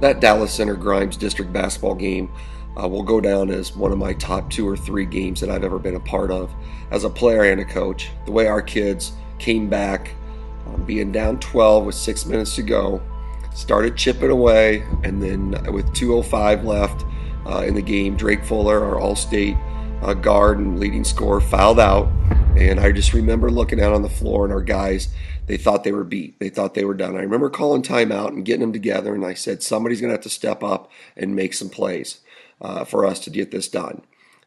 That Dallas Center Grimes district basketball game will go down as one of my top 2 or 3 games that I've ever been a part of as a player and a coach. The way our kids came back, being down 12 with 6 minutes to go, started chipping away, and then with 2:05 left in the game, Drake Fuller, our all-state guard and leading scorer, fouled out. And I just remember looking out on the floor, and our guys, they thought they were beat. They thought they were done. I remember calling timeout and getting them together, and I said, somebody's going to have to step up and make some plays for us to get this done.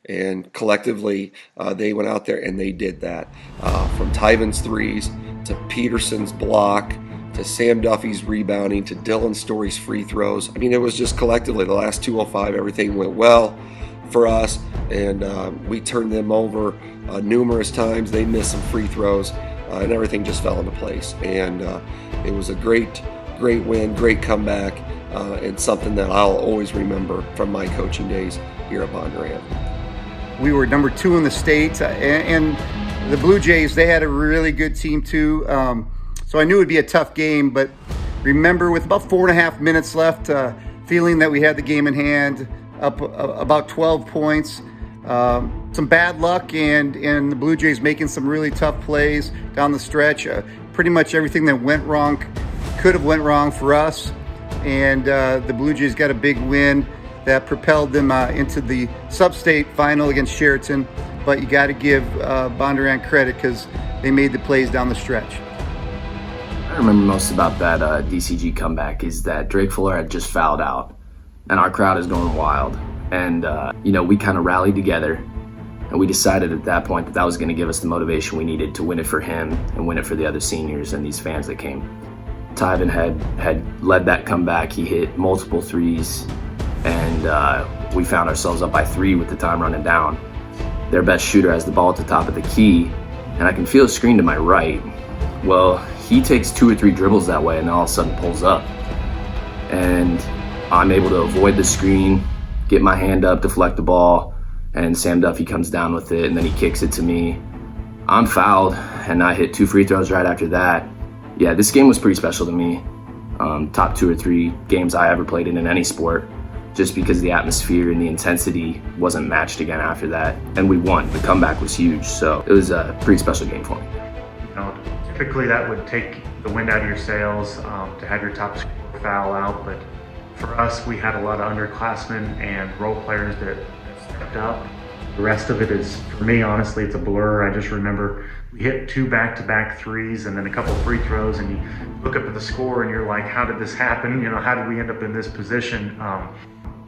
And collectively, they went out there and they did that. From Tyven's threes to Peterson's block to Sam Duffy's rebounding to Dylan Story's free throws. I mean, it was just collectively the last 2:05, everything went well for us, and we turned them over numerous times. They missed some free throws, and everything just fell into place. And it was a great win, great comeback, and something that I'll always remember from my coaching days here at Bondurant. We were number 2 in the state, and the Bluejays, they had a really good team too. So I knew it would be a tough game, but remember with about 4.5 minutes left, feeling that we had the game in hand, up about 12 points. Some bad luck and the Blue Jays making some really tough plays down the stretch. Pretty much everything that went wrong could have went wrong for us, and the Blue Jays got a big win that propelled them into the sub-state final against Sheraton. But you got to give Bondurant credit because they made the plays down the stretch. I remember most about that DCG comeback is that Drake Fuller had just fouled out, and our crowd is going wild. And, we kind of rallied together, and we decided at that point that that was going to give us the motivation we needed to win it for him and win it for the other seniors and these fans that came. Tyven had led that comeback. He hit multiple threes, and we found ourselves up by 3 with the time running down. Their best shooter has the ball at the top of the key, and I can feel a screen to my right. Well, he takes 2 or 3 dribbles that way and then all of a sudden pulls up. And I'm able to avoid the screen, get my hand up, deflect the ball, and Sam Duffy comes down with it, and then he kicks it to me. I'm fouled, and I hit 2 free throws right after that. Yeah, this game was pretty special to me. Top 2 or 3 games I ever played in any sport, just because the atmosphere and the intensity wasn't matched again after that. And we won. The comeback was huge, so it was a pretty special game for me. Typically that would take the wind out of your sails to have your top scorer foul out, but for us, we had a lot of underclassmen and role players that stepped up. The rest of it is, for me, honestly, it's a blur. I just remember we hit 2 back-to-back threes and then a couple free throws, and you look up at the score and you're like, how did this happen? How did we end up in this position?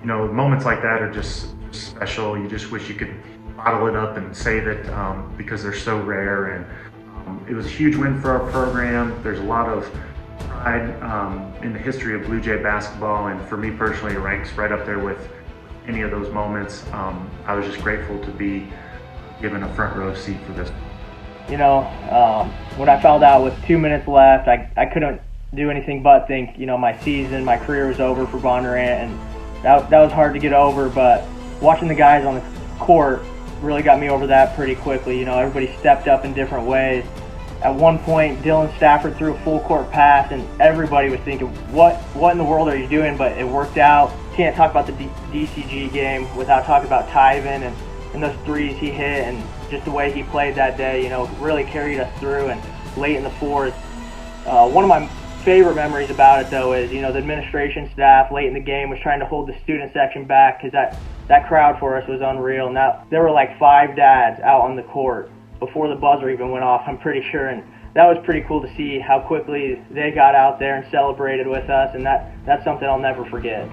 Moments like that are just special. You just wish you could bottle it up and save it because they're so rare. And it was a huge win for our program. There's a lot of pride in the history of Bluejay basketball, and for me personally, it ranks right up there with any of those moments. I was just grateful to be given a front row seat for this. When I fouled out with 2 minutes left, I couldn't do anything but think, my season, my career was over for Bondurant, and that was hard to get over. But watching the guys on the court really got me over that pretty quickly. Everybody stepped up in different ways. At one point, Dylan Stafford threw a full court pass, and everybody was thinking, what in the world are you doing? But it worked out. Can't talk about the DCG game without talking about Tyven and those threes he hit, and just the way he played that day, really carried us through. And late in the fourth, one of my favorite memories about it, though, is, the administration staff late in the game was trying to hold the student section back because that crowd for us was unreal. Now, there were like 5 dads out on the court before the buzzer even went off, I'm pretty sure, and that was pretty cool to see how quickly they got out there and celebrated with us, and that's something I'll never forget.